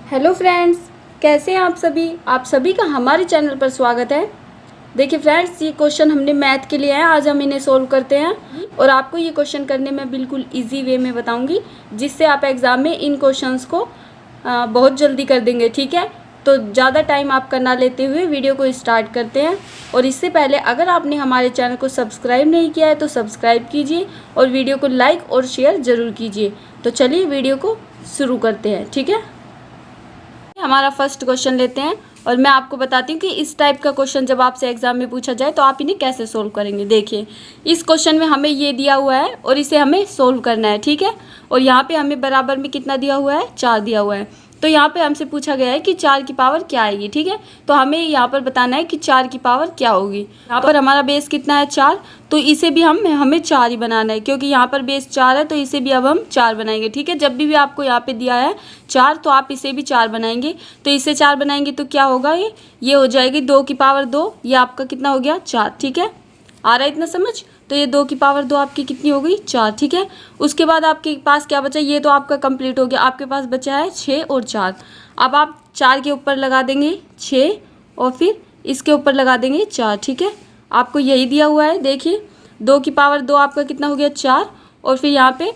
Hello friends, कैसे हैं आप सभी का हमारे चैनल पर स्वागत है। देखिए फ्रेंड्स, ये क्वेश्चन हमने मैथ के लिए है, आज हम इन्हें सोल्व करते हैं और आपको ये क्वेश्चन करने में बिल्कुल इजी वे में बताऊंगी, जिससे आप एग्ज़ाम में इन क्वेश्चंस को बहुत जल्दी कर देंगे। ठीक है, तो ज़्यादा टाइम आपका ना लेते हुए वीडियो को स्टार्ट करते हैं। और इससे पहले अगर आपने हमारे चैनल को सब्सक्राइब नहीं किया है तो सब्सक्राइब कीजिए और वीडियो को लाइक और शेयर ज़रूर कीजिए। तो चलिए वीडियो को शुरू करते हैं। ठीक है, हमारा फर्स्ट क्वेश्चन लेते हैं और मैं आपको बताती हूँ कि इस टाइप का क्वेश्चन जब आपसे एग्जाम में पूछा जाए तो आप इन्हें कैसे सोल्व करेंगे। देखिए, इस क्वेश्चन में हमें ये दिया हुआ है और इसे हमें सोल्व करना है। ठीक है, और यहाँ पे हमें बराबर में कितना दिया हुआ है, 4 दिया हुआ है। तो यहाँ पे हमसे पूछा गया है कि 4 की पावर क्या आएगी। ठीक है, तो हमें यहाँ पर बताना है कि 4 की पावर क्या होगी। यहाँ पर हमारा बेस कितना है, 4, तो इसे भी हमें 4 ही बनाना है, क्योंकि यहाँ पर बेस 4 है तो इसे भी अब हम 4 बनाएंगे। ठीक है, जब भी आपको यहाँ पे दिया है 4 तो आप इसे भी 4 बनाएंगे। तो इसे 4 बनाएंगे तो क्या होगा, ये हो जाएगी 2 की पावर 2, ये आपका कितना हो गया, 4। ठीक है, आ रहा है इतना समझ। तो ये 2 की पावर 2 आपकी कितनी हो गई, 4। ठीक है, उसके बाद आपके पास क्या बचा, ये तो आपका कंप्लीट हो गया। आपके पास बचा है 6 और 4। अब आप 4 के ऊपर लगा देंगे 6 और फिर इसके ऊपर लगा देंगे 4। ठीक है, आपको यही दिया हुआ है। देखिए, 2 की पावर 2 आपका कितना हो गया, 4, और फिर यहाँ पे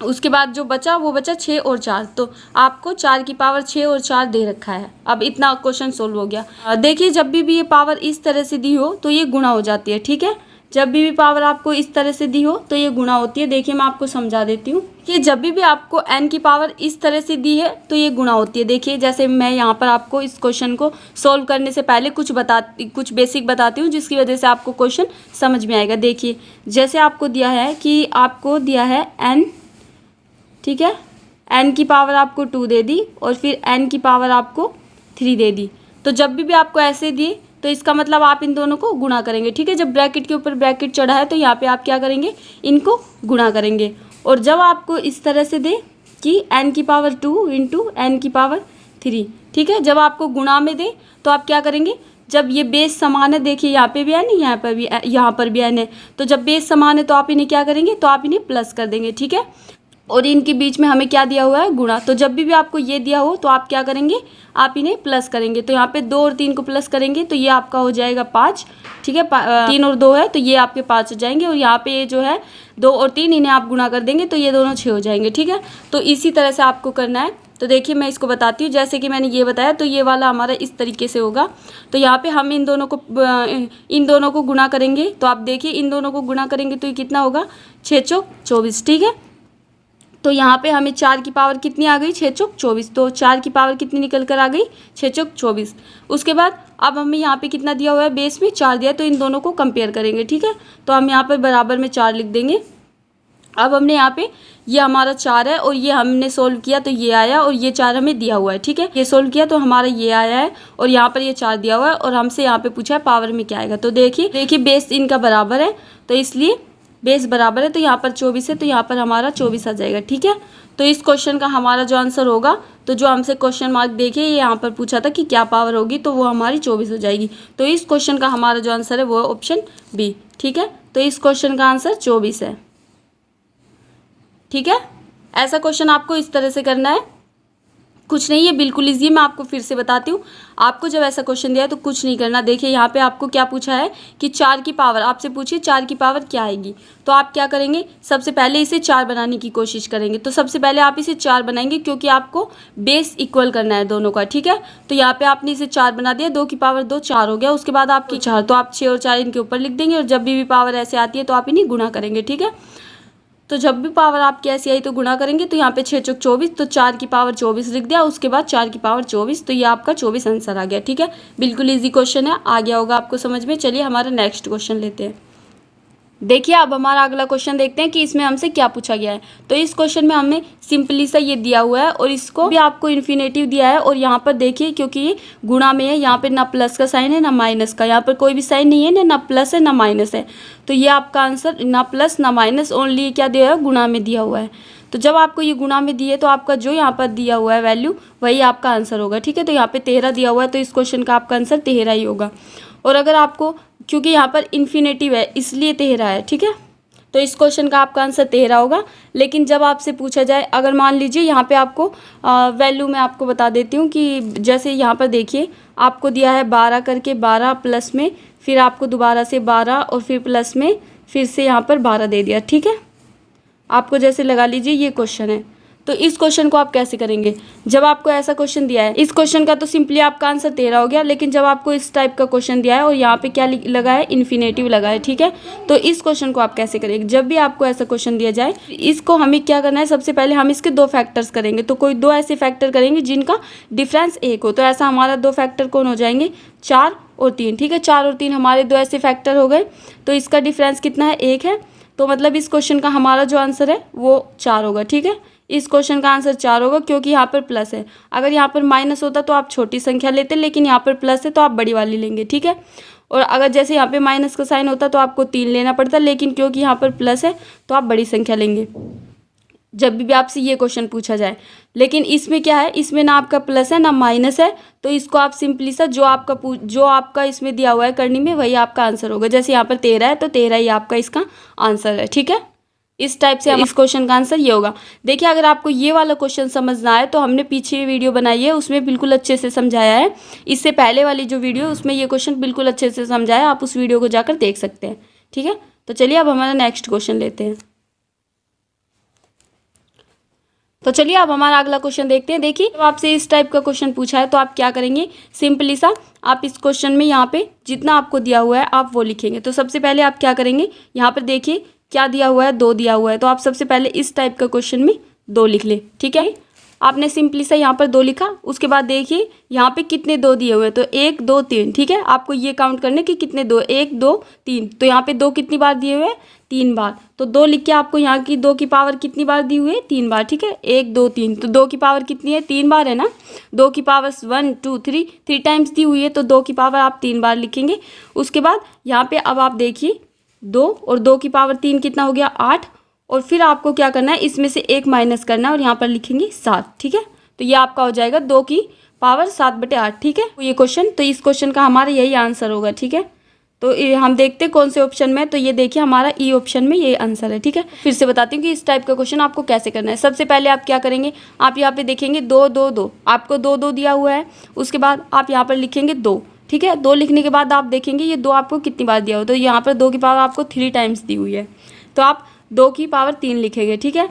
उसके बाद जो बचा वो बचा 6 और 4। तो आपको 4 की पावर 6 और 4 दे रखा है। अब इतना क्वेश्चन सोल्व हो गया। देखिए, जब भी ये पावर इस तरह से दी हो तो ये गुणा हो जाती है। ठीक है, जब भी पावर आपको इस तरह से दी हो तो ये गुणा होती है। देखिए, मैं आपको समझा देती हूँ कि जब भी आपको n की पावर इस तरह से दी है तो ये गुणा होती है। देखिए, जैसे मैं यहाँ पर आपको इस क्वेश्चन को सोल्व करने से पहले कुछ बेसिक बताती हूँ, जिसकी वजह से आपको क्वेश्चन समझ में आएगा। देखिए, जैसे आपको दिया है कि आपको दिया है n, ठीक है, n की पावर आपको 2 दे दी और फिर n की पावर आपको 3 दे दी। तो जब भी आपको ऐसे दिए तो इसका मतलब आप इन दोनों को गुणा करेंगे। ठीक है, जब ब्रैकेट के ऊपर ब्रैकेट चढ़ा है तो यहाँ पे आप क्या करेंगे, इनको गुणा करेंगे। और जब आपको इस तरह से दे कि n की पावर 2 इंटू n की पावर 3, ठीक है, जब आपको गुणा में दे तो आप क्या करेंगे, जब ये बेस समान है, देखिए यहाँ पे भी n है, यहाँ पर भी n है, तो जब बेस समान है तो आप इन्हें क्या करेंगे, तो आप इन्हें प्लस कर देंगे। ठीक है, और इनके बीच में हमें क्या दिया हुआ है, गुणा। तो जब भी आपको ये दिया हो तो आप क्या करेंगे, आप इन्हें प्लस करेंगे। तो यहाँ पे 2 और 3 को प्लस करेंगे तो ये आपका हो जाएगा 5। ठीक है, 3 और 2 है तो ये आपके 5 हो जाएंगे। और यहाँ पे ये जो है 2 और 3 इन्हें आप गुणा कर देंगे तो ये दोनों 6 हो जाएंगे। ठीक है, तो इसी तरह से आपको करना है। तो देखिए, मैं इसको बताती हूँ। जैसे कि मैंने ये बताया तो ये वाला हमारा इस तरीके से होगा। तो यहाँ पे हम इन दोनों को गुणा करेंगे। तो आप देखिए, इन दोनों को गुणा करेंगे तो ये कितना होगा, 6 चौक 24। ठीक है, तो यहाँ पे हमें 4 की पावर कितनी आ गई, 6 चौक 24। तो 4 की पावर कितनी निकल कर आ गई, 6 चौक 24। उसके बाद अब हमें यहाँ पे कितना दिया हुआ है, बेस में 4 दिया है, तो इन दोनों को कंपेयर करेंगे। ठीक है, तो हम यहाँ पर बराबर में 4 लिख देंगे। अब हमने यहाँ पे ये हमारा 4 है और ये हमने सोल्व किया तो ये आया, और ये 4 हमें दिया हुआ है। ठीक है, ये सोल्व किया तो हमारा ये आया है और यहाँ पर ये 4 दिया हुआ है, और हमसे यहाँ पे पूछा है पावर में क्या आएगा। तो देखिए बेस इनका बराबर है, तो इसलिए बेस बराबर है, तो यहाँ पर 24 है, तो यहाँ पर हमारा 24 आ जाएगा। ठीक है, तो इस क्वेश्चन का हमारा जो आंसर होगा, तो जो हमसे क्वेश्चन मार्क देखिए ये यहाँ पर पूछा था कि क्या पावर होगी, तो वो हमारी 24 हो जाएगी। तो इस क्वेश्चन का हमारा जो आंसर है वो है ऑप्शन बी। ठीक है, तो इस क्वेश्चन का आंसर 24 है। ठीक है, ऐसा क्वेश्चन आपको इस तरह से करना है, कुछ नहीं है, बिल्कुल ईजी। मैं आपको फिर से बताती हूँ। आपको जब ऐसा क्वेश्चन दिया है तो कुछ नहीं करना। देखिए, यहाँ पे आपको क्या पूछा है कि 4 की पावर, आपसे पूछिए 4 की पावर क्या आएगी। तो आप क्या करेंगे, सबसे पहले इसे 4 बनाने की कोशिश करेंगे। तो सबसे पहले आप इसे 4 बनाएंगे, क्योंकि आपको बेस इक्वल करना है दोनों का। ठीक है, तो यहाँ पे आपने इसे 4 बना दिया, 2 की पावर 2 4 हो गया। उसके बाद आपकी 4, तो आप 6 और 4 इनके ऊपर लिख देंगे, और जब भी पावर ऐसे आती है तो आप इन्हें गुणा करेंगे। ठीक है, तो जब भी पावर आपकी ऐसी आई तो गुणा करेंगे। तो यहाँ पे 6 चौक 24, तो 4 की पावर 24 लिख दिया, उसके बाद 4 की पावर 24, तो ये आपका 24 आंसर आ गया। ठीक है, बिल्कुल इजी क्वेश्चन है, आ गया होगा आपको समझ में। चलिए हमारा नेक्स्ट क्वेश्चन लेते हैं। देखिए, अब हमारा अगला क्वेश्चन देखते हैं कि इसमें हमसे क्या पूछा गया है। तो इस क्वेश्चन में हमें सिंपली सा ये दिया हुआ है और इसको भी आपको इन्फिनेटिव दिया है। और यहाँ पर देखिए, क्योंकि ये गुणा में है, यहाँ पे ना प्लस का साइन है ना माइनस का, यहाँ पर कोई भी साइन नहीं है, ना प्लस है ना माइनस है। तो ये आपका आंसर ना प्लस ना माइनस, ओनली क्या दिया है, गुणा में दिया हुआ है। तो जब आपको ये गुणा में दिए तो आपका जो यहाँ पर दिया हुआ है वैल्यू, वही आपका आंसर होगा। ठीक है, तो यहाँ पे 13 दिया हुआ है, तो इस क्वेश्चन का आपका आंसर 13 ही होगा। और अगर आपको, क्योंकि यहाँ पर इन्फिनेटिव है इसलिए 13 है। ठीक है, तो इस क्वेश्चन का आपका आंसर 13 होगा। लेकिन जब आपसे पूछा जाए, अगर मान लीजिए यहाँ पे आपको वैल्यू मैं आपको बता देती हूँ कि जैसे यहाँ पर देखिए आपको दिया है 12 करके, 12 प्लस में फिर आपको दोबारा से 12 और फिर प्लस में फिर से यहाँ पर 12 दे दिया, ठीक है। आपको जैसे लगा लीजिए ये क्वेश्चन है, तो इस क्वेश्चन को आप कैसे करेंगे। जब आपको ऐसा क्वेश्चन दिया है, इस क्वेश्चन का तो सिंपली आपका आंसर 13 हो गया। लेकिन जब आपको इस टाइप का क्वेश्चन दिया है और यहाँ पे क्या लगा है, इन्फिनेटिव लगा है, ठीक है। तो इस क्वेश्चन को आप कैसे करेंगे। जब भी आपको ऐसा क्वेश्चन दिया जाए, इसको हमें क्या करना है, सबसे पहले हम इसके 2 फैक्टर्स करेंगे। तो कोई 2 ऐसे फैक्टर करेंगे जिनका डिफरेंस 1 हो। तो ऐसा हमारा 2 फैक्टर कौन हो जाएंगे, 4 और 3, ठीक है। 4 और 3 हमारे 2 ऐसे फैक्टर हो गए। तो इसका डिफरेंस कितना है, 1 है। तो मतलब इस क्वेश्चन का हमारा जो आंसर है वो 4 होगा, ठीक है। इस क्वेश्चन का आंसर 4 होगा क्योंकि यहाँ पर प्लस है। अगर यहाँ पर माइनस होता तो आप छोटी संख्या लेते, लेकिन यहाँ पर प्लस है तो आप बड़ी वाली लेंगे, ठीक है। और अगर जैसे यहाँ पे माइनस का साइन होता तो आपको 3 लेना पड़ता, लेकिन क्योंकि यहाँ पर प्लस है तो आप बड़ी संख्या लेंगे जब भी आपसे ये क्वेश्चन पूछा जाए। लेकिन इसमें क्या है, इसमें ना आपका प्लस है ना माइनस है। तो इसको आप सिंपली सा जो आपका इसमें दिया हुआ है करनी में, वही आपका आंसर होगा। जैसे यहाँ पर 13 है तो 13 ही आपका इसका आंसर है, ठीक है। इस टाइप से इस क्वेश्चन का आंसर ये होगा। देखिए अगर आपको ये वाला क्वेश्चन समझना है तो हमने पीछे वीडियो बनाई है, उसमें बिल्कुल अच्छे से समझाया है। इससे पहले वाली जो वीडियो, उसमें ये क्वेश्चन बिल्कुल अच्छे से समझाया है, आप उस वीडियो को जाकर देख सकते हैं, ठीक है। तो चलिए अब हमारा नेक्स्ट क्वेश्चन लेते हैं। तो चलिए अब हमारा अगला क्वेश्चन देखते हैं। देखिए जब आपसे इस टाइप का क्वेश्चन पूछा है तो आप क्या करेंगे, सिंपली सा आप इस क्वेश्चन में यहाँ पे जितना आपको दिया हुआ है आप वो लिखेंगे। तो सबसे पहले आप क्या करेंगे, यहाँ पर देखिए क्या दिया हुआ है, 2 दिया हुआ है। तो आप सबसे पहले इस टाइप का क्वेश्चन में 2 लिख ले, ठीक है। आपने सिंपली सा यहाँ पर 2 लिखा। उसके बाद देखिए यहाँ पे कितने 2 दिए हुए हैं, तो 1 2 3, ठीक है। आपको ये काउंट करने कि कितने 2, 1 2 3। तो यहाँ पे 2 कितनी बार दिए हुए हैं, 3 बार। तो 2 लिख के आपको यहाँ की 2 की पावर कितनी बार दी हुई है, 3 बार, ठीक है। 1 2 3, तो 2 की पावर कितनी है, 3 बार है ना। 2 की पावर 1 2 3 टाइम्स दी हुई है, तो 2 की पावर आप 3 बार लिखेंगे। उसके बाद यहाँ पे अब आप देखिए 2 और 2 की पावर 3 कितना हो गया, 8। और फिर आपको क्या करना है, इसमें से 1 माइनस करना है और यहाँ पर लिखेंगे 7, ठीक है। तो ये आपका हो जाएगा 2 की पावर 7/8, ठीक है। ये क्वेश्चन, तो इस क्वेश्चन का हमारा यही आंसर होगा, ठीक है। तो हम देखते हैं कौन से ऑप्शन में। तो ये देखिए हमारा ई ऑप्शन में ये आंसर है, ठीक है। फिर से बताती हूँ कि इस टाइप का क्वेश्चन आपको कैसे करना है। सबसे पहले आप क्या करेंगे, आप यहाँ पे देखेंगे 2 2 2, आपको 2 2 दिया हुआ है। उसके बाद आप यहाँ पर लिखेंगे 2, ठीक है। 2 लिखने के बाद आप देखेंगे ये 2 आपको कितनी बार दिया हो, तो यहाँ पर 2 की पावर आपको 3 टाइम्स दी हुई है। तो आप 2 की पावर 3 लिखेंगे, ठीक है।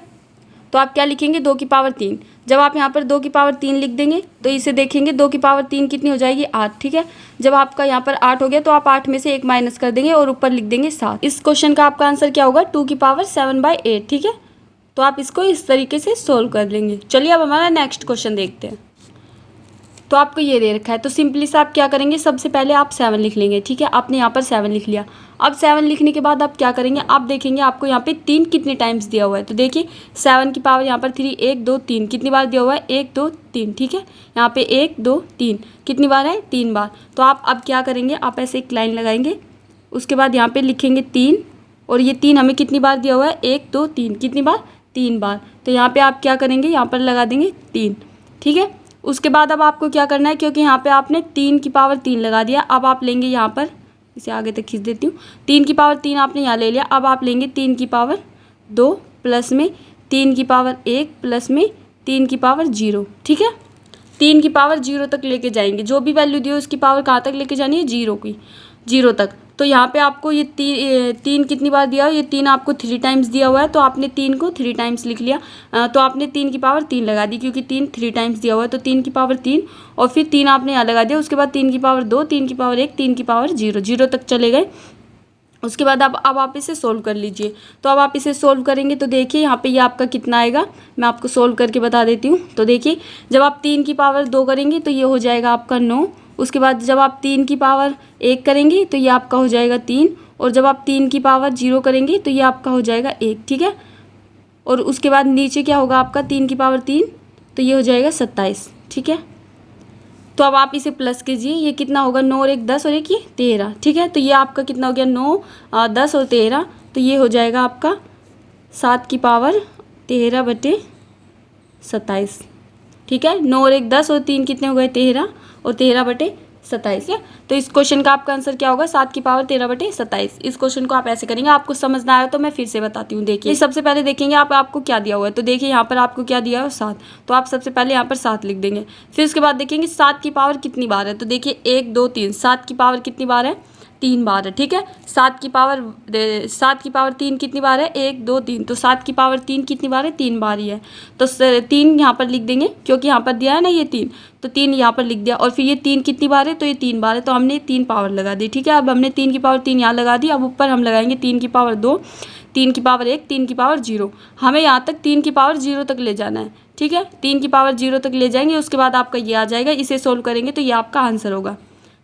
तो आप क्या लिखेंगे, 2 की पावर 3। जब आप यहाँ पर 2 की पावर 3 लिख देंगे तो इसे देखेंगे 2 की पावर 3 कितनी हो जाएगी, 8, ठीक है। जब आपका यहाँ पर 8 हो गया तो आप 8 में से 1 माइनस कर देंगे और ऊपर लिख देंगे 7। इस क्वेश्चन का आपका आंसर क्या होगा, 2 की पावर 7/8, ठीक है। तो आप इसको इस तरीके से सोल्व कर लेंगे। चलिए अब हमारा नेक्स्ट क्वेश्चन देखते हैं। तो आपको ये दे रखा है, तो सिंपली से आप क्या करेंगे, सबसे पहले आप 7 लिख लेंगे, ठीक है। आपने यहाँ पर 7 लिख लिया। अब 7 लिखने के बाद आप क्या करेंगे, आप देखेंगे आपको यहाँ पे 3 कितने टाइम्स दिया हुआ है। तो देखिए 7 की पावर यहाँ पर 3, 1 2 3 कितनी बार दिया हुआ है, 1 2 3, ठीक है। यहाँ पे 1 2 3 कितनी बार है, 3 बार। तो आप अब क्या करेंगे, आप ऐसे एक लाइन लगाएंगे। उसके बाद यहाँ पर लिखेंगे 3, और ये 3 हमें कितनी बार दिया हुआ है, 1 2 3 कितनी बार, 3 बार। तो यहाँ पर आप क्या करेंगे, यहाँ पर लगा देंगे 3, ठीक है। उसके बाद अब आपको क्या करना है, क्योंकि यहाँ पे आपने 3 की पावर 3 लगा दिया। अब आप लेंगे यहाँ पर, इसे आगे तक खींच देती हूँ। 3 की पावर 3 आपने यहाँ ले लिया। अब आप लेंगे 3 की पावर 2 प्लस में 3 की पावर 1 प्लस में 3 की पावर 0, ठीक है। 3 की पावर 0 तक लेके जाएंगे। जो भी वैल्यू दी हो उसकी पावर कहाँ तक लेके जानी है, 0 तक। तो यहाँ पे आपको ये 3 कितनी बार दिया हो, ये 3 आपको 3 टाइम्स दिया हुआ है। तो आपने 3 को 3 टाइम्स लिख लिया। तो आपने 3 की पावर 3 लगा दी, क्योंकि 3 3 टाइम्स दिया हुआ है। तो 3 की पावर 3 और फिर 3 आपने यहाँ लगा दिया। उसके बाद 3 की पावर 2, 3 की पावर 1, 3 की पावर 0 तक चले गए। उसके बाद अब आप इसे सोल्व कर लीजिए। तो अब आप इसे सोल्व करेंगे तो देखिए यहाँ पे ये आपका कितना आएगा, मैं आपको सोल्व करके बता देती हूँ। तो देखिए जब आप 3 की पावर 2 करेंगे तो ये हो जाएगा आपका 9। उसके बाद जब आप 3 की पावर 1 करेंगे तो ये आपका हो जाएगा 3, और जब आप 3 की पावर 0 करेंगे तो ये आपका हो जाएगा 1, ठीक है। और उसके बाद नीचे क्या होगा आपका, 3 की पावर 3, तो ये हो जाएगा 27, ठीक है। तो अब आप इसे प्लस कीजिए, ये कितना होगा, 9 और 1 10 और 1 ये 13, ठीक है। तो ये आपका कितना हो गया, 9 10 और 13, तो ये हो जाएगा आपका 7 की पावर 13/27, ठीक है। 9 और 1 10 और 3 कितने हो गए, 13 और 13/27, 27 है। तो इस क्वेश्चन का आपका आंसर क्या होगा, 7 की पावर 13/27। इस क्वेश्चन को आप ऐसे करेंगे। आपको समझ ना आया तो मैं फिर से बताती हूँ। देखिए सबसे पहले देखेंगे आपको क्या दिया हुआ है। तो देखिए यहाँ पर आपको क्या दिया है 7, तो आप सबसे पहले यहाँ पर 7 लिख देंगे। फिर उसके बाद देखेंगे 7 की पावर कितनी बार है। तो देखिए 1 2 3, 7 की पावर कितनी बार है, 3 बार है। ठीक है, 7 की पावर 3 कितनी बार है, 1 2 3। तो 7 की पावर 3 कितनी बार है, 3 बार ही है। तो 3 यहाँ पर लिख देंगे, क्योंकि यहाँ पर दिया है ना ये 3, तो 3 यहाँ पर लिख दिया। और फिर ये 3 कितनी बार है, तो ये 3 बार है, तो हमने 3 पावर लगा दी। ठीक है, अब हमने 3 की पावर 3 यहाँ लगा दी। अब ऊपर हम लगाएंगे 3 की पावर 2, 3 की पावर 1, 3 की पावर 0। हमें यहाँ तक 3 की पावर 0 तक ले जाना है। ठीक है, 3 की पावर 0 तक ले जाएंगे, उसके बाद आपका ये आ जाएगा। इसे सोल्व करेंगे तो ये आपका आंसर होगा।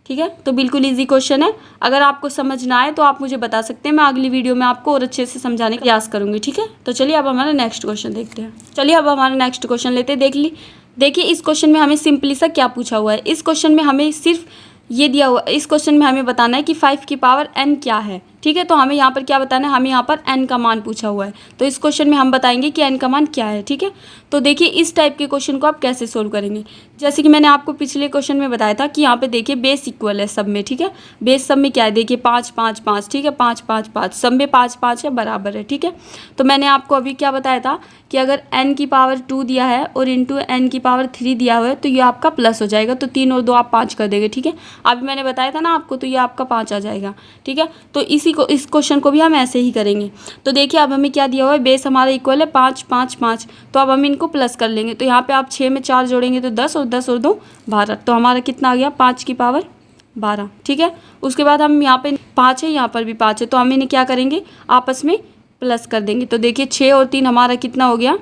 ठीक है, तो बिल्कुल इजी क्वेश्चन है। अगर आपको समझ ना आए तो आप मुझे बता सकते हैं, मैं अगली वीडियो में आपको और अच्छे से समझाने का प्रयास करूंगी। ठीक है, तो चलिए अब हमारा नेक्स्ट क्वेश्चन देखते हैं। चलिए अब हमारा नेक्स्ट क्वेश्चन लेते हैं। देखिए इस क्वेश्चन में हमें सिंपली सा क्या पूछा हुआ है। इस क्वेश्चन में हमें सिर्फ ये दिया हुआ, इस क्वेश्चन में हमें बताना है कि 5 की पावर n क्या है। ठीक है, तो हमें यहाँ पर क्या बताना है, हमें यहाँ पर n का मान पूछा हुआ है। तो इस क्वेश्चन में हम बताएंगे कि n का मान क्या है। ठीक है, तो देखिए इस टाइप के क्वेश्चन को आप कैसे सोल्व करेंगे। जैसे कि मैंने आपको पिछले क्वेश्चन में बताया था कि यहाँ पे देखिए बेस इक्वल है सब में। ठीक है, बेस सब में क्या है, देखिए 5 5 5। ठीक है, 5 5 5 सब में 5 5 है, बराबर है। ठीक है, तो मैंने आपको अभी क्या बताया था कि अगर n की पावर 2 दिया है और इंटू n की पावर 3 दिया हुआ है तो ये आपका प्लस हो जाएगा। तो 3 और 2 आप 5 कर देंगे। ठीक है, अभी मैंने बताया था ना आपको, तो ये आपका 5 आ जाएगा। ठीक है, तो इस क्वेश्चन को भी हम ऐसे ही करेंगे। तो देखिए अब हमें क्या दिया हुआ है, बेस हमारा इक्वल है 5 5 5। तो अब हम इनको प्लस कर लेंगे। तो यहाँ पे आप 6 में 4 जोड़ेंगे तो 10 और 10 और 2 12। तो हमारा कितना आ गया, 5 की पावर 12। ठीक है, उसके बाद हम यहाँ पे 5 है, यहाँ पर भी 5 है, तो हम इन्हें क्या करेंगे, आपस में प्लस कर देंगे। तो देखिए 6 और 3 हमारा कितना हो गया,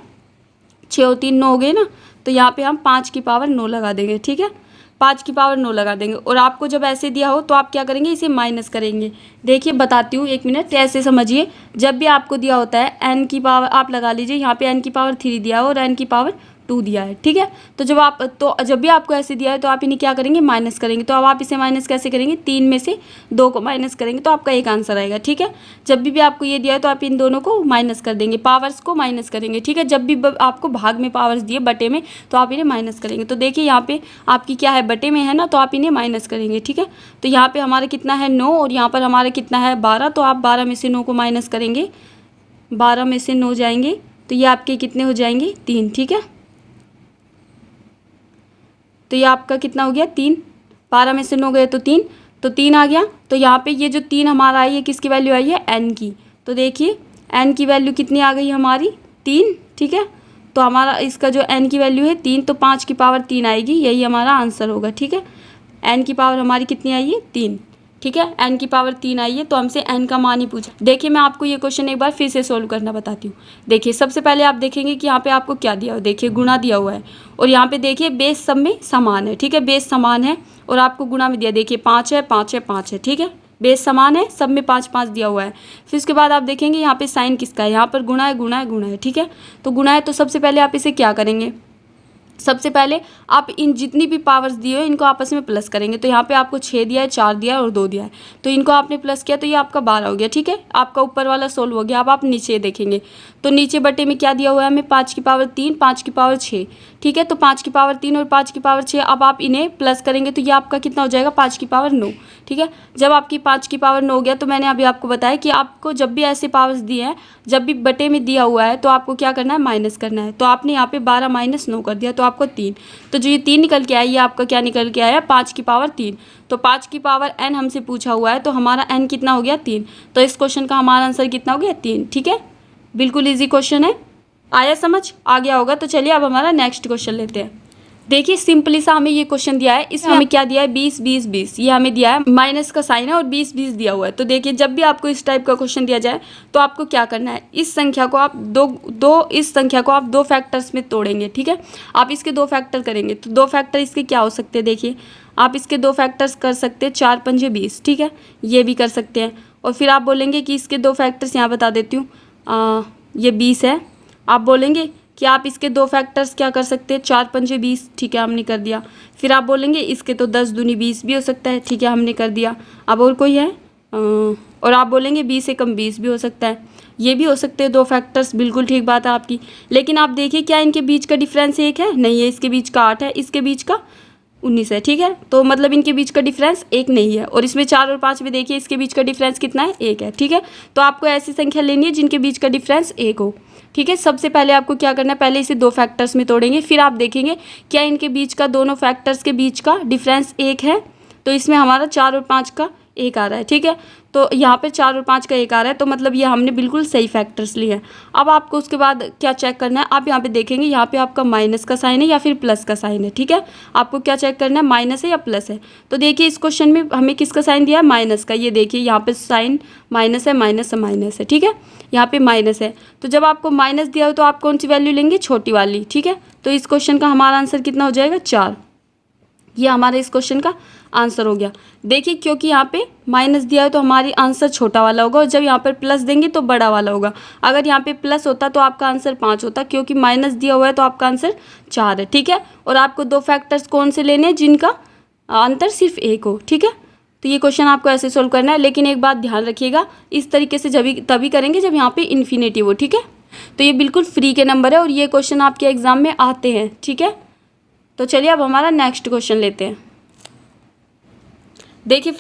6 और 3 9 हो गए ना। तो यहाँ पे हम 5 की पावर 9 लगा देंगे। ठीक है, 5 की पावर 9 लगा देंगे। और आपको जब ऐसे दिया हो तो आप क्या करेंगे, इसे माइनस करेंगे। देखिए बताती हूँ, 1 मिनट, ऐसे समझिए। जब भी आपको दिया होता है n की पावर, आप लगा लीजिए यहाँ पे n की पावर 3 दिया है और n की पावर 2 दिया है। ठीक है, तो जब भी आपको ऐसे दिया है तो आप इन्हें क्या करेंगे, माइनस करेंगे। तो अब आप इसे माइनस कैसे करेंगे, 3 में से 2 को माइनस करेंगे तो आपका एक आंसर आएगा। ठीक है, जब भी आपको ये दिया है तो आप इन दोनों को माइनस कर देंगे, पावर्स को माइनस करेंगे। ठीक है, जब भी आपको भाग में पावर्स दिए बटे में, तो आप इन्हें माइनस करेंगे। तो देखिए यहाँ पे आपकी क्या है, बटे में है ना, तो आप इन्हें माइनस करेंगे। ठीक है, तो यहाँ पे हमारा कितना है 9 और यहाँ पर हमारा कितना है 12। तो आप 12 में से 9 को माइनस करेंगे, 12 में से 9 जाएंगे तो ये आपके कितने हो जाएंगे, 3। ठीक है, तो ये आपका कितना हो गया, 3। 12 में से 9 गए तो 3, तो 3 आ गया। तो यहाँ पे ये जो 3 हमारा आई है, किसकी वैल्यू आई है, n की। तो देखिए n की वैल्यू कितनी आ गई हमारी, 3। ठीक है, तो हमारा इसका जो n की वैल्यू है 3, तो 5 की पावर 3 आएगी, यही हमारा आंसर होगा। ठीक है, n की पावर हमारी कितनी आई है, 3। ठीक है, n की पावर 3 आई है, तो हमसे n का मान ही पूछा। देखिए मैं आपको ये क्वेश्चन एक बार फिर से सोल्व करना बताती हूँ। देखिए सबसे पहले आप देखेंगे कि यहाँ पे आपको क्या दिया हुआ, देखिए गुणा दिया हुआ है और यहाँ पे देखिए बेस सब में समान है। ठीक है, बेस समान है और आपको गुणा में दिया, देखिए 5 है 5 है 5 है। ठीक है, बेस समान है, सब में 5 5 दिया हुआ है। फिर उसके बाद आप देखेंगे यहाँ पे साइन किसका है, यहाँ पर गुणा है गुणा है गुणा है। ठीक है, तो गुणा है तो सबसे पहले आप इसे क्या करेंगे, सबसे पहले आप इन जितनी भी पावर्स दिए हो इनको आपस में प्लस करेंगे। तो यहाँ पे आपको 6 दिया है, 4 दिया है और 2 दिया है, तो इनको आपने प्लस किया तो ये आपका 12 हो गया। ठीक है, आपका ऊपर वाला सोल्व हो गया। अब आप नीचे देखेंगे तो नीचे बटे में क्या दिया हुआ है हमें, 5 की पावर 3, 5 की पावर 6। ठीक है, तो 5 की पावर 3 और 5 की पावर 6, अब आप इन्हें प्लस करेंगे तो ये आपका कितना हो जाएगा, 5 की पावर 9। ठीक है, जब आपकी 5 की पावर 9 हो गया तो मैंने अभी आपको बताया कि आपको जब भी ऐसे पावर्स दिए हैं, जब भी बटे में दिया हुआ है तो आपको क्या करना है, माइनस करना है। तो आपने यहाँ पे 12 माइनस 9 कर दिया तो आपको 3। तो जो ये 3 निकल के आया, ये आपका क्या निकल के आया, 5 की पावर 3। तो 5 की पावर n हमसे पूछा हुआ है, तो हमारा n कितना हो गया, 3। तो इस क्वेश्चन का हमारा आंसर कितना हो गया, 3। ठीक है, बिल्कुल ईजी क्वेश्चन है, आया समझ, आ गया होगा। तो चलिए अब हमारा नेक्स्ट क्वेश्चन लेते हैं। देखिए सिंपली सा हमें ये क्वेश्चन दिया है, इसमें हमें क्या दिया है, 20 20 20। ये हमें दिया है, माइनस का साइन है और 20 20 दिया हुआ है। तो देखिए जब भी आपको इस टाइप का क्वेश्चन दिया जाए तो आपको क्या करना है, इस संख्या को आप इस संख्या को आप 2 फैक्टर्स में तोड़ेंगे। ठीक है, आप इसके 2 फैक्टर करेंगे तो 2 फैक्टर इसके क्या हो सकते हैं, देखिए आप इसके 2 फैक्टर्स कर सकते हैं, 4 5 20। ठीक है, ये भी कर सकते हैं। और फिर आप बोलेंगे कि इसके 2 फैक्टर्स यहाँ बता देती हूँ, ये 20 है, आप बोलेंगे कि आप इसके 2 फैक्टर्स क्या कर सकते हैं, 4 5 20। ठीक है, हमने कर दिया। फिर आप बोलेंगे इसके तो 10 दूनी 20 भी हो सकता है। ठीक है, हमने कर दिया। अब और कोई है, और आप बोलेंगे 20 से कम 20 भी हो सकता है, ये भी हो सकते हैं 2 फैक्टर्स। बिल्कुल ठीक बात है आपकी। लेकिन आप देखिए क्या इनके बीच का डिफरेंस 1 है, नहीं है, इसके बीच का 8 है, इसके बीच का 19 है, ठीक है। तो मतलब इनके बीच का डिफरेंस 1 नहीं है। और इसमें 4 और 5 में देखिए इसके बीच का डिफरेंस कितना है, 1 है, ठीक है। तो आपको ऐसी संख्या लेनी है जिनके बीच का डिफरेंस 1 हो, ठीक है। सबसे पहले आपको क्या करना है, पहले इसे 2 फैक्टर्स में तोड़ेंगे, फिर आप देखेंगे क्या इनके बीच का, दोनों फैक्टर्स के बीच का डिफरेंस 1 है। तो इसमें हमारा 4 और 5 का 1 आ रहा है, ठीक है। तो यहाँ पे 4 और 5 का 1 आ रहा है, तो मतलब ये हमने बिल्कुल सही फैक्टर्स लिए हैं। अब आपको उसके बाद क्या चेक करना है, आप यहाँ पे देखेंगे यहाँ पे आपका माइनस का साइन है या फिर प्लस का साइन है, ठीक है। आपको क्या चेक करना है, माइनस है या प्लस है। तो देखिए इस क्वेश्चन में हमें किसका साइन दिया है, माइनस का। ये देखिए यहाँ पे साइन माइनस है, माइनस है, माइनस है, ठीक है। यहाँ पे माइनस है, तो जब आपको माइनस दिया हो तो आप कौन सी वैल्यू लेंगे, छोटी वाली, ठीक है। तो इस क्वेश्चन का हमारा आंसर कितना हो जाएगा, 4। ये हमारे इस क्वेश्चन का आंसर हो गया। देखिए क्योंकि यहाँ पे माइनस दिया है तो हमारी आंसर छोटा वाला होगा, और जब यहाँ पर प्लस देंगे तो बड़ा वाला होगा। अगर यहाँ पे प्लस होता तो आपका आंसर 5 होता, क्योंकि माइनस दिया हुआ है तो आपका आंसर 4 है, ठीक है। और आपको 2 फैक्टर्स कौन से लेने हैं जिनका अंतर सिर्फ 1 हो, ठीक है। तो ये क्वेश्चन आपको ऐसे सोल्व करना है, लेकिन एक बात ध्यान रखिएगा, इस तरीके से तभी करेंगे जब यहाँ पे इन्फिनेटिव हो, ठीक है। तो ये बिल्कुल फ्री के नंबर है और ये क्वेश्चन आपके एग्जाम में आते हैं, ठीक है। तो चलिए अब हमारा नेक्स्ट क्वेश्चन लेते हैं। देखिए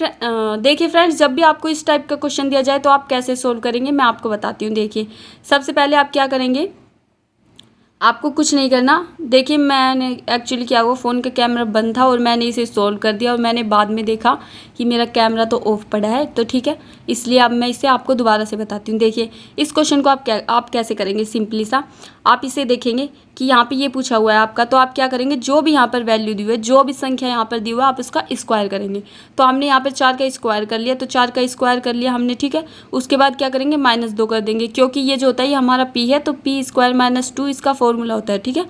फ्रेंड्स, जब भी आपको इस टाइप का क्वेश्चन दिया जाए तो आप कैसे सोल्व करेंगे मैं आपको बताती हूँ। देखिए सबसे पहले आप क्या करेंगे, आपको कुछ नहीं करना। देखिए मैंने एक्चुअली क्या हुआ, फ़ोन का कैमरा बंद था और मैंने इसे सोल्व कर दिया, और मैंने बाद में देखा कि मेरा कैमरा तो ऑफ पड़ा है, तो ठीक है, इसलिए अब मैं इसे आपको दोबारा से बताती हूँ। देखिए इस क्वेश्चन को आप कैसे करेंगे, सिंपली सा आप इसे देखेंगे कि यहाँ पे ये पूछा हुआ है आपका, तो आप क्या करेंगे, जो भी यहाँ पर वैल्यू दी हुई है, जो भी संख्या यहाँ पर दी हुई है, आप उसका स्क्वायर करेंगे। तो हमने यहाँ पर 4 का स्क्वायर कर लिया, तो 4 का स्क्वायर कर लिया हमने, ठीक है। उसके बाद क्या करेंगे, -2 कर देंगे, क्योंकि ये जो होता है ये हमारा p है, तो p² - 2 इसका फॉर्मूला होता है, ठीक है।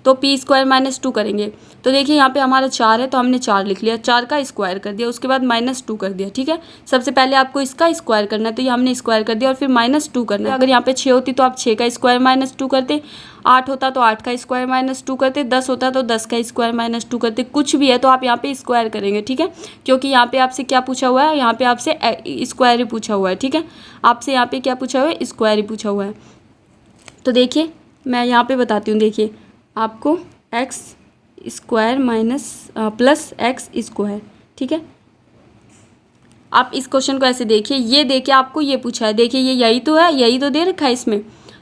तो p² - 2 करेंगे, तो देखिए यहाँ पे हमारा 4 है तो हमने 4 लिख लिया, 4 का स्क्वायर कर दिया, उसके बाद -2 कर दिया, ठीक है। सबसे पहले आपको इसका स्क्वायर करना है, तो ये हमने स्क्वायर कर दिया और फिर -2 करना है। अगर यहाँ पे 6 होती तो आप 6 का स्क्वायर -2 करते, 8 होता तो 8 का स्क्वायर -2 करते, 10 होता तो 10 का स्क्वायर -2 करते। कुछ भी है तो आप यहाँ पे स्क्वायर करेंगे, ठीक है, क्योंकि यहाँ पे आपसे क्या पूछा हुआ है, यहाँ पे आपसे स्क्वायर ही पूछा हुआ है, ठीक है। आपसे यहाँ पे क्या पूछा हुआ है, स्क्वायर ही पूछा हुआ है। तो देखिए मैं यहाँ पे बताती हूँ, देखिए आपको x² प्लस x², ठीक है। आप इस क्वेश्चन को ऐसे देखिए, ये देखिए आपको ये पूछा है, देखिए ये यही तो है, यही तो दे रखा है, इसमें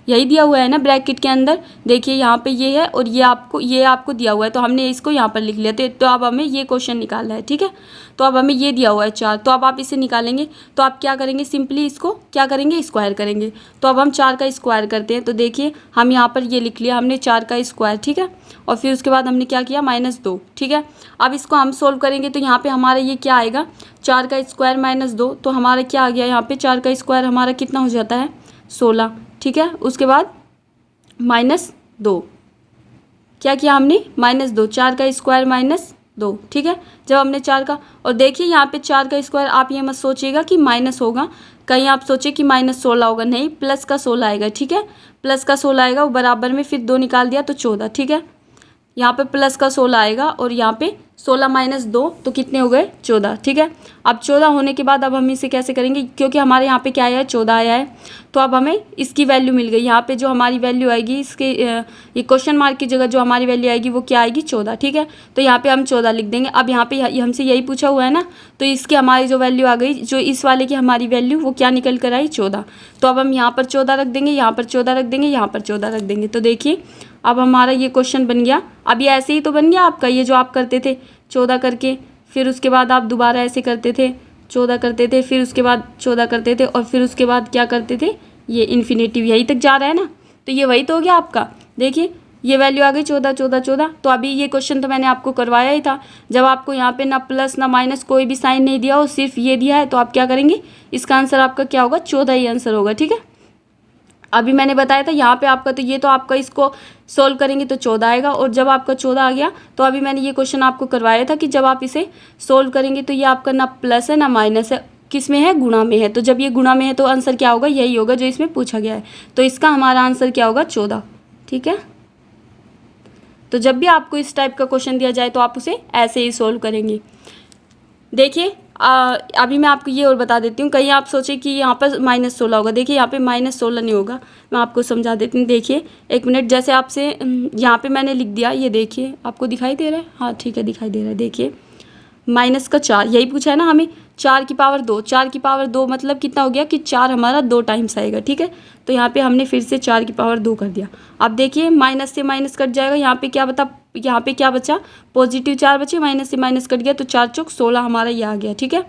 यही दिया हुआ है ना ब्रैकेट के अंदर। देखिए यहाँ पे ये है और ये आपको दिया हुआ है, तो हमने इसको यहाँ पर लिख लिया। तो अब हमें ये क्वेश्चन निकालना है, ठीक है। तो अब हमें ये दिया हुआ है 4, तो अब आप इसे निकालेंगे, तो आप क्या करेंगे, सिंपली इसको क्या करेंगे, स्क्वायर करेंगे। तो अब हम 4 का स्क्वायर करते हैं, तो देखिए हम यहाँ पर ये लिख लिया हमने 4 का स्क्वायर, ठीक है। और फिर उसके बाद हमने क्या किया, -2, ठीक है। अब इसको हम सोल्व करेंगे, तो यहाँ पर हमारा ये क्या आएगा, 4 का स्क्वायर -2, तो हमारा क्या आ गया, यहाँ पर 4 का स्क्वायर हमारा कितना हो जाता है, 16, ठीक है। उसके बाद -2 क्या किया हमने, -2, 4 का स्क्वायर -2, ठीक है। जब हमने 4 का, और देखिए यहाँ पे 4 का स्क्वायर, आप ये मत सोचिएगा कि माइनस होगा, कहीं आप सोचिए कि -16 होगा, नहीं, प्लस का 16 आएगा, ठीक है। प्लस का 16 आएगा, वो बराबर में फिर 2 निकाल दिया तो 14, ठीक है। यहाँ पे प्लस का 16 आएगा और यहाँ पे 16 - 2 तो कितने हो गए, 14, ठीक है। अब 14 होने के बाद अब हम इसे कैसे करेंगे, क्योंकि हमारे यहाँ पे क्या आया है, 14 आया है, तो अब हमें इसकी वैल्यू मिल गई। यहाँ पे जो हमारी वैल्यू आएगी, इसके ये क्वेश्चन मार्क की जगह जो हमारी वैल्यू आएगी वो क्या आएगी, 14, ठीक है। तो यहाँ पे हम 14 लिख देंगे। अब यहाँ पे हमसे यही पूछा हुआ है ना, तो इसकी हमारी जो वैल्यू आ गई, जो इस वाले की हमारी वैल्यू, वो क्या निकल कर आई, 14। तो अब हम यहाँ पर 14 रख देंगे, यहाँ पर 14 रख देंगे, यहाँ पर 14 रख देंगे। तो देखिए अब हमारा ये क्वेश्चन बन गया। अब ये ऐसे ही तो बन गया आपका, ये जो आप करते थे 14 करके, फिर उसके बाद आप दोबारा ऐसे करते थे, 14 करते थे, फिर उसके बाद 14 करते थे, और फिर उसके बाद क्या करते थे, ये इन्फिनेटिव यहीं तक जा रहा है ना, तो ये वही तो हो गया आपका। देखिए ये वैल्यू आ गई 14, 14, 14। तो अभी ये क्वेश्चन तो मैंने आपको करवाया ही था, जब आपको यहाँ पे ना प्लस ना माइनस कोई भी साइन नहीं दिया हो, सिर्फ ये दिया है, तो आप क्या करेंगे, इसका आंसर आपका क्या होगा, 14 ही आंसर होगा, ठीक है। अभी मैंने बताया था यहाँ पे आपका, तो ये तो आपका इसको सोल्व करेंगे तो 14 आएगा, और जब आपका 14 आ गया तो अभी मैंने ये क्वेश्चन आपको करवाया था कि जब आप इसे सोल्व करेंगे तो ये आपका ना प्लस है ना माइनस है, किस में है, गुणा में है। तो जब ये गुणा में है तो आंसर क्या होगा, यही होगा जो इसमें पूछा गया है। तो इसका हमारा आंसर क्या होगा, 14, ठीक है। तो जब भी आपको इस टाइप का क्वेश्चन दिया जाए तो आप उसे ऐसे ही सोल्व करेंगे। देखिए अभी मैं आपको ये और बता देती हूँ, कहीं आप सोचें कि यहाँ पर -16 होगा। देखिए यहाँ पे -16 नहीं होगा, मैं आपको समझा देती हूँ। देखिए 1 मिनट, जैसे आपसे यहाँ पे मैंने लिख दिया, ये देखिए आपको दिखाई दे रहा है, हाँ ठीक है दिखाई दे रहा है। देखिए -4 यही पूछा है ना हमें, 4 की पावर 2, 4 की पावर 2 मतलब कितना हो गया कि 4 हमारा 2 टाइम्स आएगा, ठीक है। तो यहाँ पे हमने फिर से 4 की पावर 2 कर दिया। अब देखिए माइनस से माइनस कट जाएगा, यहाँ पे क्या बचा, +4 बचे, माइनस से माइनस कट गया, तो 4 चौक 16 हमारा ये आ गया, ठीक है।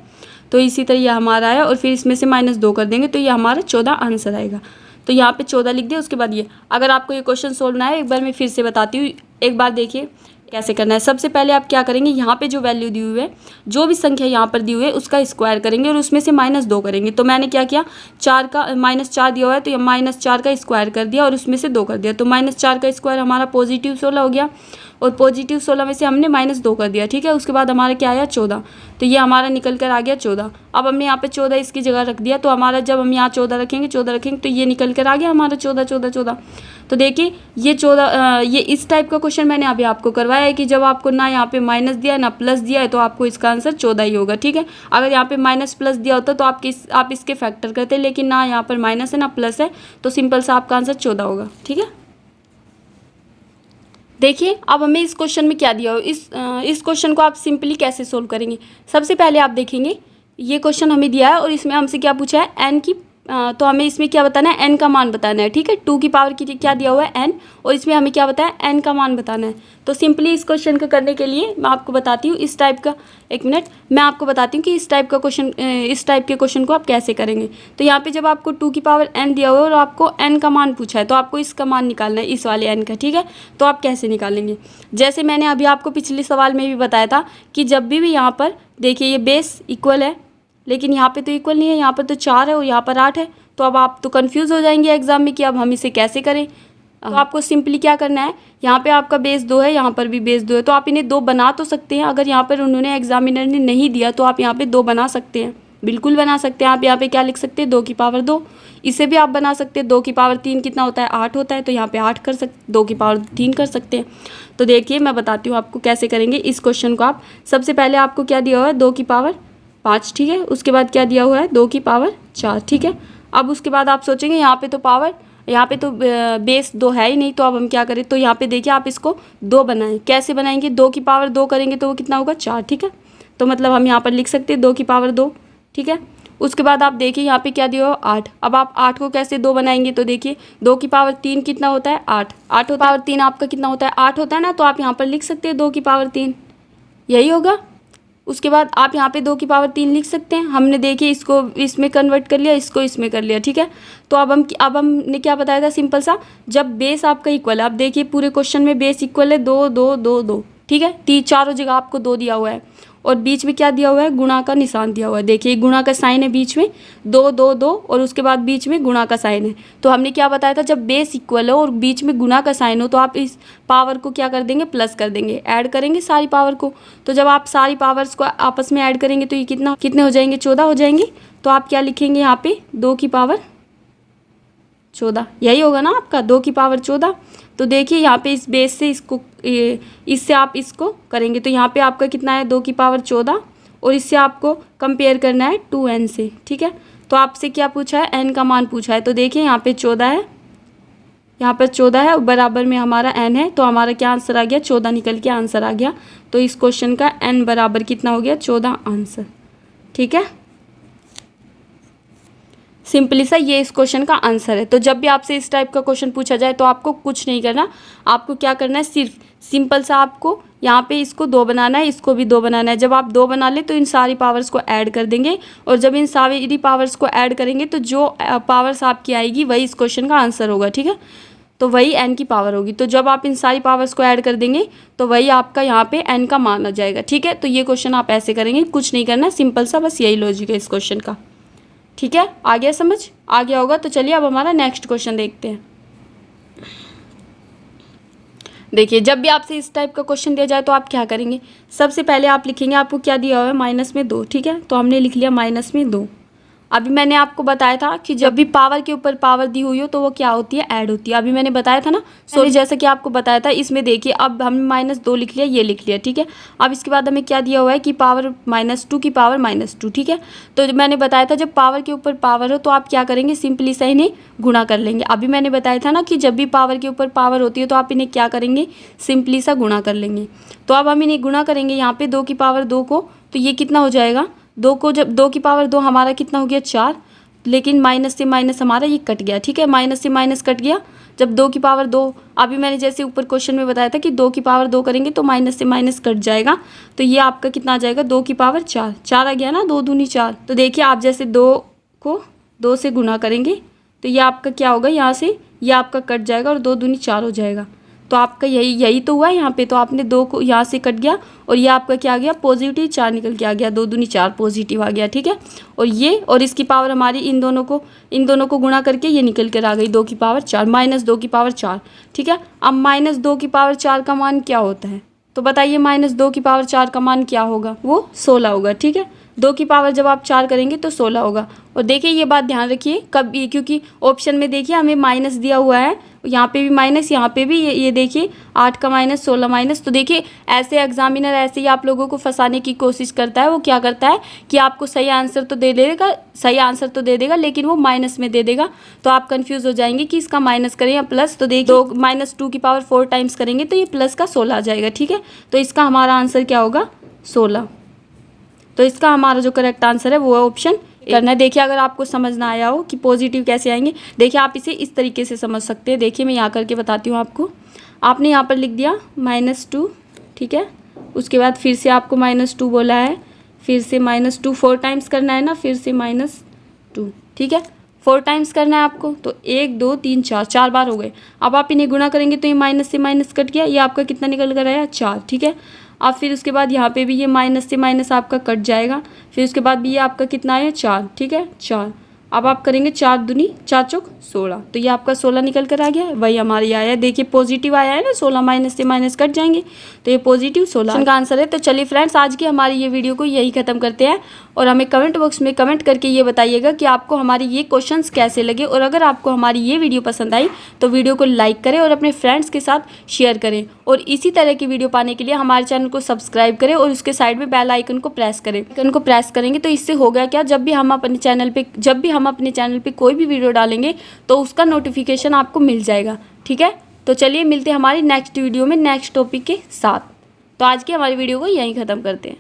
तो इसी तरह यह हमारा आया, और फिर इसमें से -2 कर देंगे तो ये हमारा 14 आंसर आएगा। तो यहाँ पे 14 लिख दिया। उसके बाद ये, अगर आपको ये क्वेश्चन सोल्व ना है, एक बार मैं फिर से बताती हूँ, एक बार देखिए कैसे करना है। सबसे पहले आप क्या करेंगे, यहाँ पे जो वैल्यू दी हुई है, जो भी संख्या यहाँ पर दी हुई है उसका स्क्वायर करेंगे और उसमें से -2 करेंगे। तो मैंने क्या किया, 4 का -4 दिया हुआ है तो ये -4 का स्क्वायर कर दिया और उसमें से 2 कर दिया। तो -4 का स्क्वायर हमारा +16 हो गया, और +16 में से हमने -2 कर दिया, ठीक है। उसके बाद हमारा क्या आया, 14। तो ये हमारा निकल कर आ गया 14। अब हमने यहाँ पे 14 इसकी जगह रख दिया, तो हमारा जब हम यहाँ 14 रखेंगे तो ये निकल कर आ गया हमारा 14। तो देखिए ये 14, ये इस टाइप का क्वेश्चन मैंने अभी आपको करवाया है कि जब आपको ना यहाँ पे माइनस दिया है ना प्लस दिया है, तो आपको इसका आंसर 14 ही होगा, ठीक है। अगर यहाँ पे माइनस प्लस दिया होता तो आप इसके फैक्टर करते, लेकिन ना यहाँ पर माइनस है ना प्लस है, तो सिंपल सा आपका आंसर 14 होगा, ठीक है। देखिए अब हमें इस क्वेश्चन में क्या दिया हो, इस क्वेश्चन को आप सिंपली कैसे सोल्व करेंगे। सबसे पहले आप देखेंगे ये क्वेश्चन हमें दिया है और इसमें हमसे क्या पूछा है, एन की, तो हमें इसमें क्या बताना है, एन का मान बताना है, ठीक है। 2 की पावर की क्या दिया हुआ है, एन, और इसमें हमें क्या बताया, एन का मान बताना है। तो सिंपली इस क्वेश्चन को करने के लिए मैं आपको बताती हूँ इस टाइप का, एक मिनट मैं आपको बताती हूँ कि इस टाइप के क्वेश्चन को आप कैसे करेंगे। तो यहाँ पे जब आपको 2 की पावर एन दिया हुआ है और आपको एन का मान पूछा है, तो आपको इसका मान निकालना है, इस वाले एन का, ठीक है। तो आप कैसे निकालेंगे, जैसे मैंने अभी आपको पिछले सवाल में भी बताया था कि जब भी यहाँ पर देखिए ये बेस इक्वल है, लेकिन यहाँ पे तो इक्वल नहीं है, यहाँ पर तो 4 है और यहाँ पर 8 है, तो अब आप तो कंफ्यूज हो जाएंगे एग्जाम में कि अब हम इसे कैसे करें। तो आपको सिंपली क्या करना है, यहाँ पे आपका बेस 2 है, यहाँ पर भी बेस 2 है, तो आप इन्हें 2 बना तो सकते हैं। अगर यहाँ पर उन्होंने एग्जामिनर ने नहीं दिया तो आप यहाँ पे 2 बना सकते हैं, बिल्कुल बना सकते हैं। आप यहाँ पे क्या लिख सकते हैं, 2 की पावर 2, इसे भी आप बना सकते हैं। 2 की पावर 3 कितना होता है, 8 होता है, तो यहाँ पे 8 कर सकते, 2 की पावर 3 कर सकते हैं। तो देखिए मैं बताती हूँ आपको कैसे करेंगे इस क्वेश्चन को। आप सबसे पहले आपको क्या दिया हुआ है, 2 की पावर 5, ठीक है। उसके बाद क्या दिया हुआ है, 2 की पावर 4, ठीक है। अब उसके बाद आप सोचेंगे यहाँ पे तो बेस 2 है ही नहीं, तो अब हम क्या करें। तो यहाँ पे देखिए आप इसको 2 बनाएं, कैसे बनाएंगे, 2 की पावर 2 करेंगे तो वो कितना होगा, 4, ठीक है। तो मतलब हम यहाँ पर लिख सकते हैं 2 की पावर 2, ठीक है। उसके बाद आप देखिए यहाँ पे क्या दिया हो, 8। अब आप 8 को कैसे 2 बनाएंगे, तो देखिए 2 की पावर 3 कितना होता है, 8 होता है, पावर 3 आपका कितना होता है, 8 होता है ना, तो आप यहाँ पर लिख सकते हैं 2 की पावर 3, यही होगा। उसके बाद आप यहाँ पे 2 की पावर 3 लिख सकते हैं। हमने देखिए इसको इसमें कन्वर्ट कर लिया, इसको इसमें कर लिया, ठीक है। तो अब हमने क्या बताया था, सिंपल सा, जब बेस आपका इक्वल है, अब देखिए पूरे क्वेश्चन में बेस इक्वल है 2 2 2 2, ठीक है। चारों जगह आपको 2 दिया हुआ है और बीच में क्या दिया हुआ है, गुणा का निशान दिया हुआ है। देखिए गुणा का साइन है बीच में, 2 2 2, और उसके बाद बीच में गुणा का साइन है। तो हमने क्या बताया था, जब बेस इक्वल हो और बीच में गुणा का साइन हो, तो आप इस पावर को क्या कर देंगे, प्लस कर देंगे, ऐड करेंगे सारी पावर को। तो जब आप सारी पावर्स को आपस में ऐड करेंगे तो ये कितने हो जाएंगे, 14 हो जाएंगे। तो आप क्या लिखेंगे यहाँ पे, 2 की पावर 14, यही होगा ना आपका, 2 की पावर 14। तो देखिए यहाँ पे इस बेस से इससे आप इसको करेंगे तो यहाँ पे आपका कितना है, 2 की पावर 14, और इससे आपको कंपेयर करना है 2n से, ठीक है। तो आपसे क्या पूछा है, n का मान पूछा है। तो देखिए यहाँ पे 14 है, यहाँ पर 14 है, बराबर में हमारा n है, तो हमारा क्या आंसर आ गया, 14 निकल के आंसर आ गया। तो इस क्वेश्चन का n बराबर कितना हो गया, 14 आंसर, ठीक है। सिंपली सा ये इस क्वेश्चन का आंसर है। तो जब भी आपसे इस टाइप का क्वेश्चन पूछा जाए तो आपको कुछ नहीं करना, आपको क्या करना है, सिर्फ सिंपल सा आपको यहाँ पे इसको 2 बनाना है, इसको भी 2 बनाना है। जब आप 2 बना ले तो इन सारी पावर्स को ऐड कर देंगे, और जब इन सारी पावर्स को ऐड करेंगे तो जो पावर्स आपकी आएगी वही इस क्वेश्चन का आंसर होगा, ठीक है। तो वही n की पावर होगी। तो जब आप इन सारी पावर्स को ऐड कर देंगे तो वही आपका यहाँ पे n का मान आ जाएगा, ठीक है। तो ये क्वेश्चन आप ऐसे करेंगे, कुछ नहीं करना, सिंपल सा बस यही लॉजिक है इस क्वेश्चन का, ठीक है। आ गया समझ, आ गया होगा। तो चलिए अब हमारा नेक्स्ट क्वेश्चन देखते हैं। देखिए जब भी आपसे इस टाइप का क्वेश्चन दिया जाए तो आप क्या करेंगे, सबसे पहले आप लिखेंगे, आपको क्या दिया हुआ है, -2, ठीक है। तो हमने लिख लिया -2। अभी मैंने आपको बताया था कि जब भी पावर के ऊपर पावर दी हुई हो तो वो क्या होती है, ऐड होती है। अभी मैंने बताया था ना, सॉरी जैसा कि आपको बताया था। इसमें देखिए अब हमने -2 लिख लिया, ये लिख लिया, ठीक है। अब इसके बाद हमें क्या दिया हुआ है कि पावर -2 की पावर -2, ठीक है। तो मैंने बताया था जब पावर के ऊपर पावर हो तो आप क्या करेंगे, सिंपली सा इन्हें गुणा कर लेंगे। अभी मैंने बताया था ना कि जब भी पावर के ऊपर पावर होती है तो आप इन्हें क्या करेंगे, सिंपली सा गुणा कर लेंगे। तो अब हम इन्हें गुणा करेंगे यहाँ पे 2 की पावर 2 को, तो ये कितना हो जाएगा 2 को, जब 2 की पावर 2 हमारा कितना हो गया 4, लेकिन माइनस से माइनस हमारा ये कट गया, ठीक है। माइनस से माइनस कट गया जब 2 की पावर 2, अभी मैंने जैसे ऊपर क्वेश्चन में बताया था कि 2 की पावर 2 करेंगे तो माइनस से माइनस कट जाएगा, तो ये आपका कितना आ जाएगा 2 की पावर 4, 4 आ गया ना, 2 दूनी 4। तो देखिए आप जैसे 2 को 2 से गुना करेंगे तो ये आपका क्या होगा, यहाँ से ये आपका कट जाएगा और 2 दूनी 4 हो जाएगा। तो आपका यही तो हुआ है यहाँ पे। तो आपने 2 को यहाँ से कट गया और ये आपका क्या आ गया, पॉजिटिव 4 निकल के आ गया, 2 दूनी 4 पॉजिटिव आ गया, ठीक है। और ये और इसकी पावर हमारी इन दोनों को गुणा करके ये निकल कर आ गई 2 की पावर 4, -2 की पावर 4, ठीक है। अब -2 की पावर 4 का मान क्या होता है, तो बताइए -2 की पावर 4 का मान क्या होगा, वो 16 होगा, ठीक है। 2 की पावर जब आप 4 करेंगे तो 16 होगा। और देखिए ये बात ध्यान रखिए कभी, क्योंकि ऑप्शन में देखिए हमें माइनस दिया हुआ है, यहाँ पे भी माइनस, यहाँ पे भी, ये देखिए 8 का माइनस 16 माइनस। तो देखिए ऐसे एग्जामिनर ऐसे ही आप लोगों को फंसाने की कोशिश करता है। वो क्या करता है कि आपको सही आंसर तो दे देगा, लेकिन वो माइनस में दे देगा, तो आप कंफ्यूज हो जाएंगे कि इसका माइनस करें या प्लस। तो देखिए -2 की पावर 4 टाइम्स करेंगे तो ये प्लस का 16 आ जाएगा, ठीक है। तो इसका हमारा आंसर क्या होगा 16। तो इसका हमारा जो करेक्ट आंसर है वो है ऑप्शन करना है। देखिए अगर आपको समझ ना आया हो कि पॉजिटिव कैसे आएंगे, देखिए आप इसे इस तरीके से समझ सकते हैं। देखिए मैं यहाँ करके बताती हूँ आपको। आपने यहाँ पर लिख दिया -2, ठीक है। उसके बाद फिर से आपको -2 बोला है, फिर से -2 4 टाइम्स करना है ना, फिर से -2, ठीक है। 4 टाइम्स करना है आपको, तो 1 2 3 4 बार हो गए। अब आप इन्हें गुणा करेंगे तो ये माइनस से माइनस कट गया, ये आपका कितना निकल कर आया 4, ठीक है। अब फिर उसके बाद यहाँ पे भी ये माइनस से माइनस आपका कट जाएगा, फिर उसके बाद भी ये आपका कितना आया 4, ठीक है 4। अब आप करेंगे 4 दूनी 4 चौक 16, तो ये आपका 16 निकल कर आ गया है, वही हमारे आया है। देखिए पॉजिटिव आया है ना, 16 माइनस से माइनस कट जाएंगे तो ये पॉजिटिव 16 का आंसर है। तो चलिए फ्रेंड्स आज की हमारी ये वीडियो को यही खत्म करते हैं, और हमें कमेंट बॉक्स में कमेंट करके ये बताइएगा कि आपको हमारी ये क्वेश्चंस कैसे लगे। और अगर आपको हमारी ये वीडियो पसंद आई तो वीडियो को लाइक करें और अपने फ्रेंड्स के साथ शेयर करें, और इसी तरह की वीडियो पाने के लिए हमारे चैनल को सब्सक्राइब करें और उसके साइड में बेल आइकन को प्रेस करें। आइकन को प्रेस करेंगे तो इससे होगा क्या, जब भी हम अपने चैनल पे कोई भी वीडियो डालेंगे तो उसका नोटिफिकेशन आपको मिल जाएगा, ठीक है। तो चलिए मिलते हैं हमारी नेक्स्ट वीडियो में नेक्स्ट टॉपिक के साथ। तो आज की हमारी वीडियो को यहीं ख़त्म करते हैं।